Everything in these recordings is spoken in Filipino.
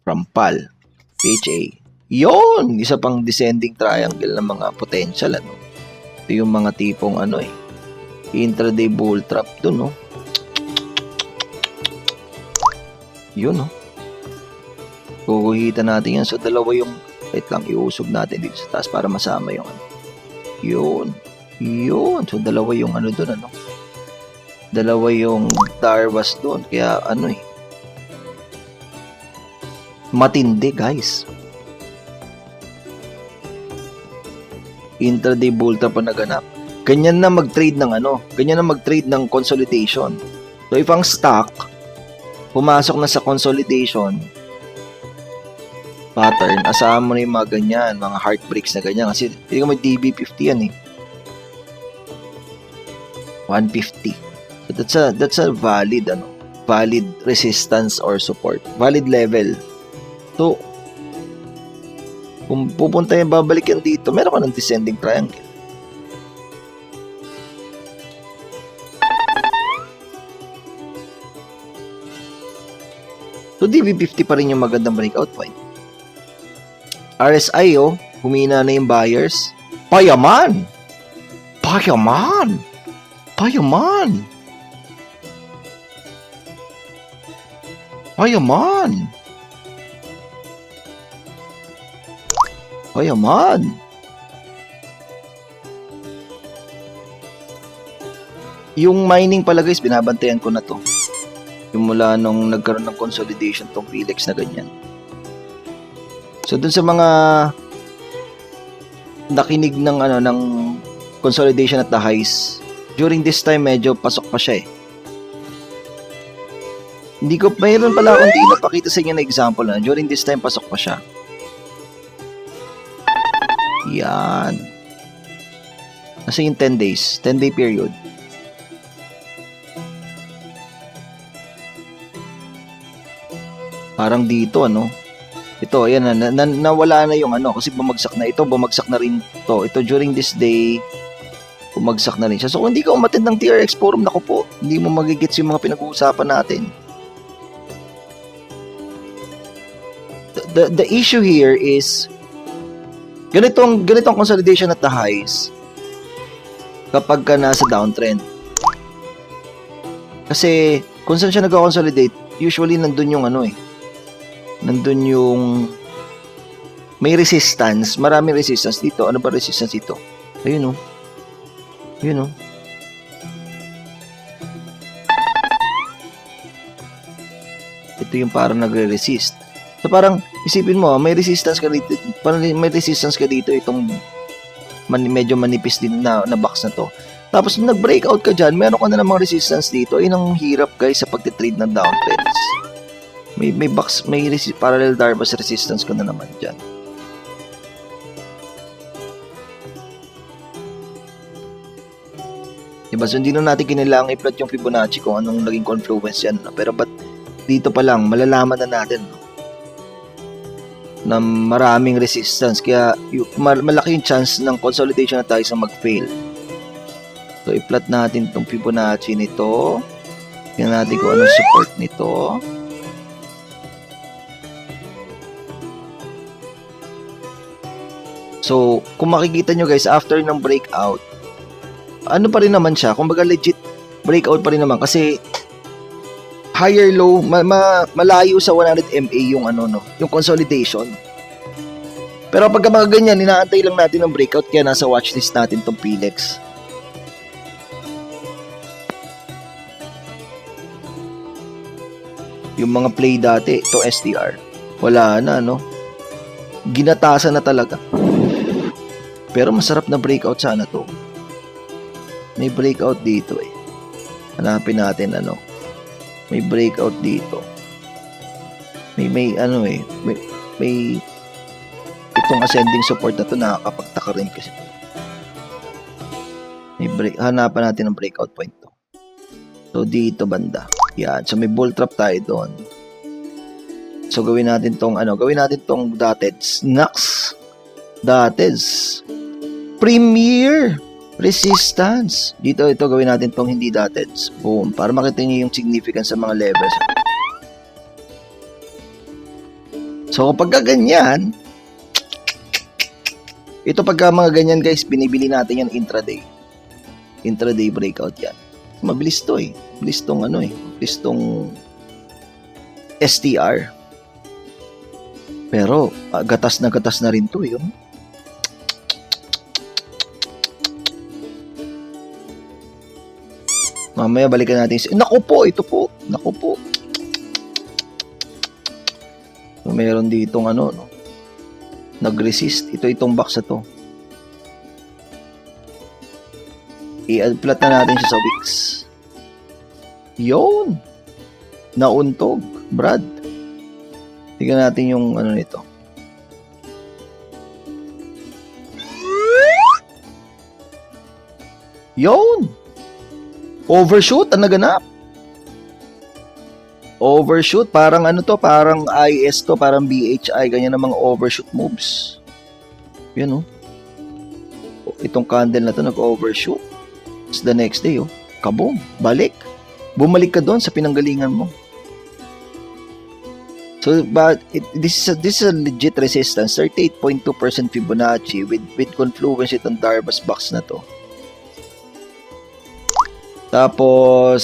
from PAL, PHA. Yon, isa pang descending triangle ng mga potential, ano. Ito yung mga tipong ano eh, intraday bull trap dun, no. Yun, no. Kukuhitan natin yan. So, dalawa yung, wait lang, iusog natin dito sa taas para masama yung ano. Yun. Yun. So, dalawa yung ano dun, ano. Dalawa yung Darvas dun. Kaya, ano eh. Matindi, guys. Intraday bull trap pa naganap. Ganyan na mag-trade ng ano. Ganyan na mag-trade ng consolidation. So, if ang stock pumasok na sa consolidation pattern, asahan mo na yung mga ganyan, mga heartbreaks na ganyan. Kasi hindi mo DB50 yan eh. 150. So that's a valid, ano, valid resistance or support. Valid level. So, kung pupunta yung babalik yan dito, meron ka ng descending triangle. So, DB50 pa rin yung magandang breakout point. RSI, oh, humina na yung buyers. Payaman! Payaman! Payaman! Payaman! Payaman! Yung mining pala guys, binabantayan ko na to. Yung mula nung nagkaroon ng consolidation tong Philex na ganyan. So dun sa mga nakinig ng ano ng consolidation at the highs, during this time medyo pasok pa siya eh. Hindi ko mayroon pala akong di napakita sa inyo na example na during this time pasok pa siya. Yan. Kasi yung 10 days, 10-day period. Parang dito, ano? Ito, ayan na, nawala na yung ano, kasi bumagsak na ito, bumagsak na rin to. Ito, during this day, bumagsak na rin siya. So, kung hindi ka umattend ng TRX forum, naku po, hindi mo magigits yung mga pinag-uusapan natin. The issue here is, ganitong consolidation at the highs, kapag ka nasa downtrend. Kasi, kung saan siya nag-consolidate, usually nandun yung ano eh, nandun yung may resistance, maraming resistance dito. Ano ba resistance dito? Ayun, oh. Ayun, oh. Ito yung parang nagre-resist. So parang isipin mo, may resistance ka dito, may resistance ka dito itong medyo manipis din na box na to. Tapos nag-breakout ka dyan, meron ka na namang resistance dito. Ayun ang hirap guys sa pagtitrade ng downtrends. May box, may parallel Darvas resistance ko na naman dyan. Diba? So, hindi na natin kinailangan i-plot yung Fibonacci kung anong naging confluence yan. No? Pero ba't dito pa lang, malalaman na natin, no? Na maraming resistance. Kaya malaki yung chance ng consolidation na tayo sa mag-fail. So, i-plot natin itong Fibonacci nito. Tingnan natin kung anong support nito. So, kung makikita nyo guys, after ng breakout, ano pa rin naman siya, kumbaga legit breakout pa rin naman kasi higher low, malayo sa 100 MA yung ano no, yung consolidation. Pero pagka mga ganyan, inaantay lang natin ng breakout kaya nasa watchlist natin tong Philex. Yung mga play dati, ito STR, wala na no, ginatasan na talaga. Pero masarap na breakout sana to. May breakout dito eh. Hanapin natin ano. May breakout dito. May ano eh. May itong ascending support na to nakakapagtaka rin kasi. Hanapan natin ang breakout point to. So dito banda. Yan. So may bull trap tayo doon. So gawin natin tong dotted snacks. Dotted premier resistance. Dito ito gawin natin tong hindi dotted. Boom. Para makita niyo yung significance sa mga levels. So, pagka ganyan, ito pagka mga ganyan guys, binibili natin yan intraday. Intraday breakout yan. Mabilis to eh. Mabilis tong ano eh. Mabilis tong STR. Pero, gatas na rin to eh. Yun. Mamaya balikan natin. Naku po, ito po. Naku po. So, meron ditong ano, no? Nag-resist. Itong box na to. I-plot na natin siya sa Wix. Yun. Nauntog, Brad. Tingnan natin yung ano nito. Yun. Overshoot ang naganap. Overshoot, parang ano to, parang IS to, parang BHI, ganyan ang mga overshoot moves. Yan oh. Itong candle na to nag-overshoot. It's the next day oh. Kaboom, balik. Bumalik ka doon sa pinanggalingan mo. So, but this is a legit resistance, 38.2% Fibonacci with confluence itong Darvas box na to. Tapos,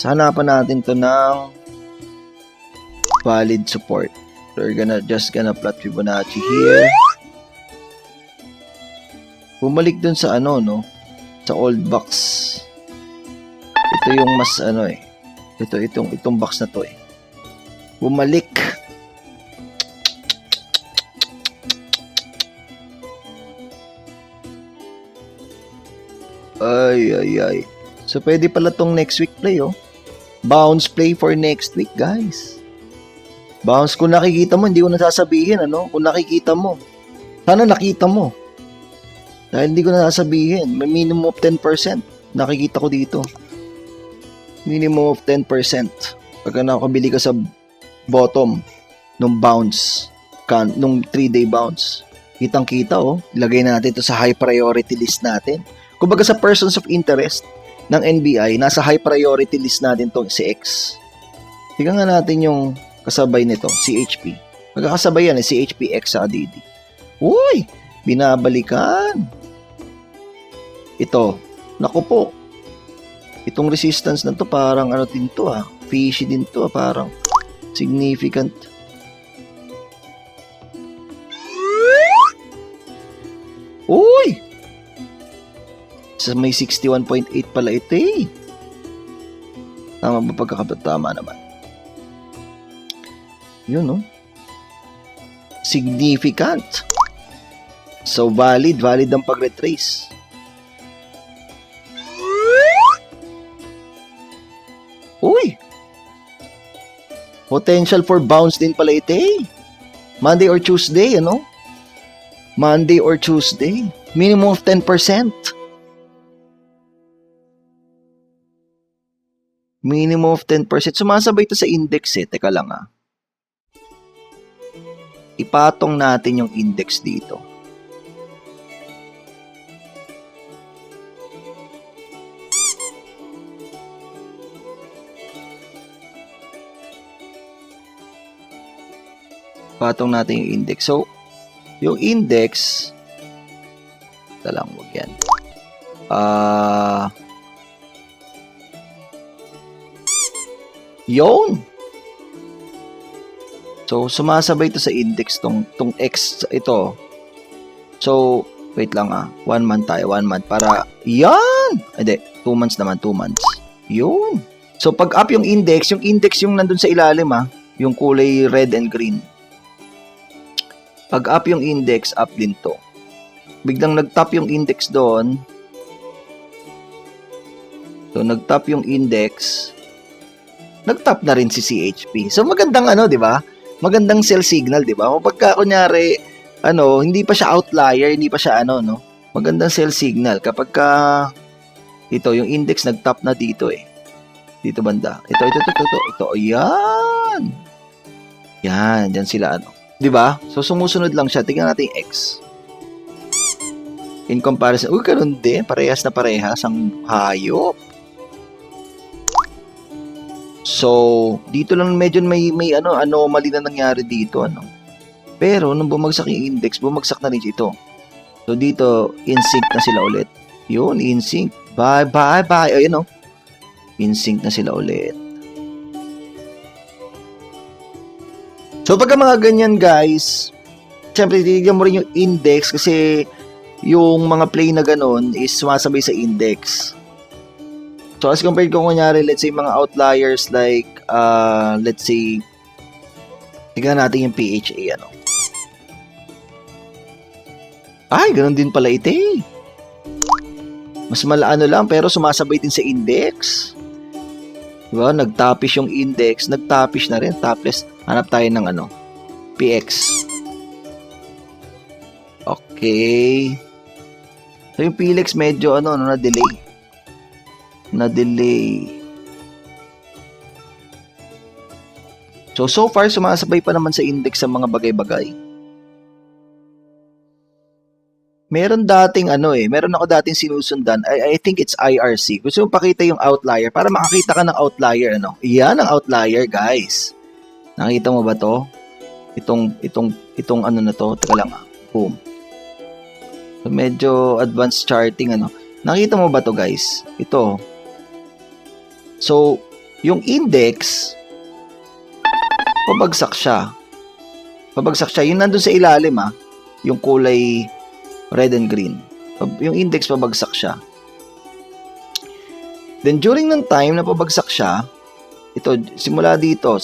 hanapan natin to ng valid support. So, we're just gonna plot Fibonacci here. Bumalik dun sa ano, no? Sa old box. Ito yung mas ano eh. Itong box na to eh. Bumalik. Ay. So, pwede pala tong next week play, oh. Bounce play for next week, guys. Bounce, kung nakikita mo, hindi ko nasasabihin, ano? Kung nakikita mo. Sana nakita mo. Dahil hindi ko nasasabihin. May minimum of 10%. Nakikita ko dito. Minimum of 10%. Pagka nakakabili ka sa bottom nung bounce, nung 3-day bounce. Kitang-kita, oh. Ilagay natin ito sa high priority list natin. Kumbaga sa persons of interest ng NBI, nasa high priority list natin to si X. Tingnan nga natin yung kasabay nito, CHP. Magkakasabay yan, CHP, X sa DD. Uy! Binabalikan. Ito. Naku po. Itong resistance na to, parang ano din to ha. Fishy din to ha. Parang significant. Uy! So, may 61.8 pala ito eh. Tama ba pagkakatama naman? Yun, no? Significant. So, valid ang pag-retrace. Uy! Potential for bounce din pala ito eh. Monday or Tuesday, ano? Monday or Tuesday. Minimum of 10%. Minimum of 10%. Sumasabay ito sa index eh. Teka lang ah. Ipatong natin yung index dito. Patong natin yung index. So, yung index, talang wag yan. Yun! So, sumasabay ito sa index tong X, ito. So, wait lang 1 month tayo, 1 month. Para, yan! Hindi, 2 months naman, 2 months. Yun! So, pag up yung index yung nandun sa ilalim yung kulay red and green. Pag up yung index, up din to. Biglang nag-top yung index doon. So, nag-top yung index. Nag-top na rin si CHP. So, magandang di ba? Magandang sell signal, di ba? O pagka, kunyari, hindi pa siya outlier, hindi pa siya no? Magandang sell signal. Kapag ito, yung index nag-top na dito eh. Dito banda. Ito. Ayan. Yan, dyan sila Di ba? So, sumusunod lang siya. Tingnan natin yung X. In comparison, ganun din. Parehas na parehas ang hayop. So, dito lang medyo may anomaly na nangyari dito, Pero, nung bumagsak yung index, bumagsak na rin ito. So, dito, in sync na sila ulit. Yun, in sync. Bye, bye, bye. Ayun, in sync na sila ulit. So, pagka mga ganyan, guys, syempre, titignan mo rin yung index kasi yung mga play na ganun is sumasabay sa index. So, as compared ko kunyari, let's say, mga outliers like, let's say, tignan natin yung PHA, Ay, ganun din pala ito eh. Mas malaano lang, pero sumasabay din sa index. Diba? Nag-topish yung index, nag-topish na rin. Topless, hanap tayo ng PX. Okay. So, yung PLX medyo, na-delay. Na-delay. So far, sumasabay pa naman sa index sa mga bagay-bagay. Meron ako dating sinusundan. I think it's IRC. Gusto mong pakita yung outlier para makakita ka ng outlier, Iyan ang outlier, guys. Nakita mo ba to? Itong na to. Teka lang, Boom. So, medyo advanced charting, Nakita mo ba to, guys? Ito. So, yung index, pabagsak siya. Yung nandun sa ilalim, yung kulay red and green. Yung index pabagsak siya. Then during ng time na pabagsak siya, ito, simula dito,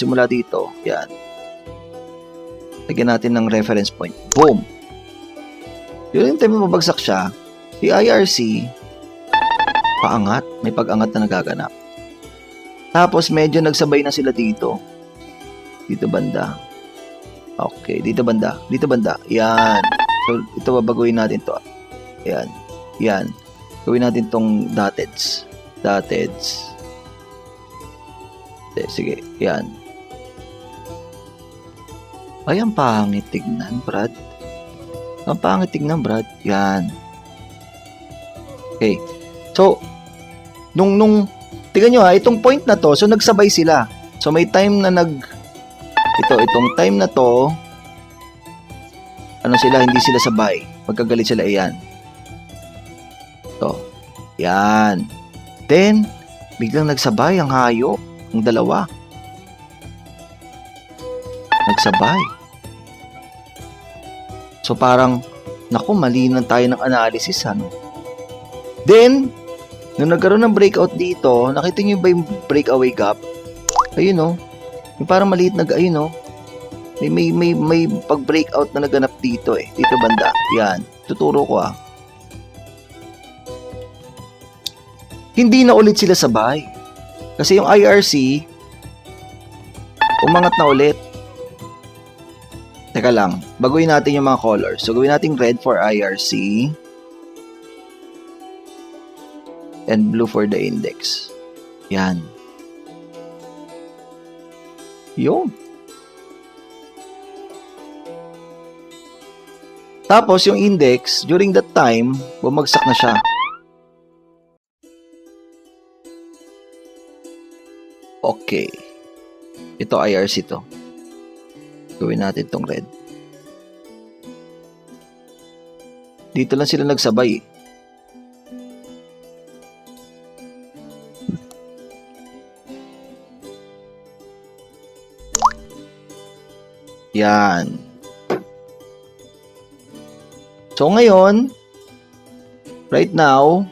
yan. Lagyan natin ng reference point. Boom! During ng time na pabagsak siya, si IRC, paangat, may pag-angat na nagaganap. Tapos medyo nagsabay na sila dito. Dito banda. Okay, dito banda. Yan. So, ito babaguhin natin to. Yan. Gawin natin tong dotteds. Sige, yan. Ay, ang pangit tignan, Brad. Yan. Okay. So, nung tingnan nyo itong point na to, so nagsabay sila. So, may time na itong time na to, hindi sila sabay. Pagkagalit sila, ayan. To. Yan. Then, biglang nagsabay ang hayop. Ang dalawa. Nagsabay. So, parang, mali na tayo ng analysis, Then, nung nagkaroon ng breakout dito, nakita nyo ba yung breakaway gap? Ayun, yung parang maliit may pag-breakout na naganap dito dito banda. Yan, tuturo ko Hindi na ulit sila sabay. Kasi yung IRC umangat na ulit. Teka lang, baguhin natin yung mga colors. So gawin natin red for IRC and blue for the index. Yan. Yun. Tapos, yung index, during that time, bumagsak na siya. Okay. Ito, IRC to. Gawin natin tong red. Dito lang sila nagsabay. Yan. So, ngayon, right now,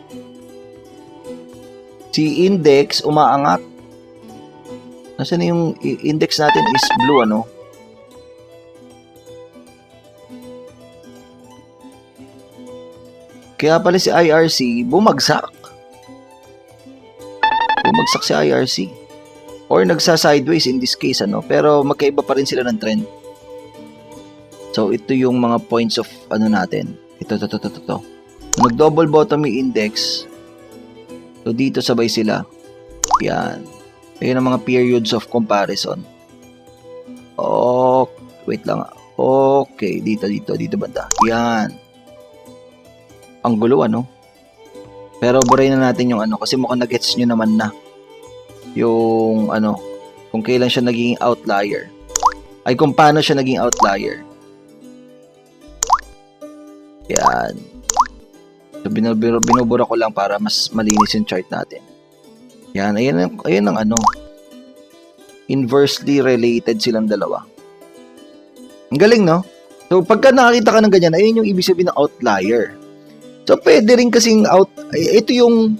si index umaangat. Nasaan na yung index natin is blue, Kaya pala si IRC, bumagsak. Bumagsak si IRC. Or nagsa-sideways in this case, Pero magkaiba pa rin sila ng trend. So, ito yung mga points of natin. Ito. Nag-double bottom yung index. So, dito sabay sila. Yan. Ayan ang mga periods of comparison. Oh, wait lang. Okay, dito banda. Yan. Ang gulo, Pero buray na natin yung kasi mukhang na-gets nyo naman na. Yung kung kailan siya naging outlier. Ay, kung paano siya naging outlier. Yan. So, binubura ko lang para mas malinis yung chart natin. Yan, ayan ang ano. Inversely related silang dalawa. Ang galing, no? So, pagka nakakita ka ng ganyan, ayun yung ibig sabihin ng outlier. So, pwede rin kasing ito yung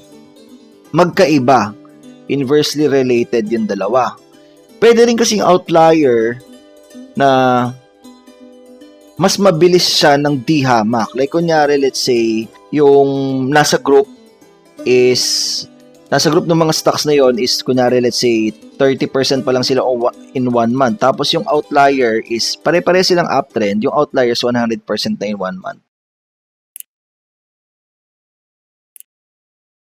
magkaiba. Inversely related yung dalawa. Pwede rin kasing outlier na mas mabilis siya ng di-hamak. Like, kunyari, let's say, yung nasa group ng mga stocks na yon is, kunyari, let's say, 30% pa lang sila in 1 month. Tapos yung outlier is, pare-pare silang uptrend. Yung outlier is 100% na in 1 month.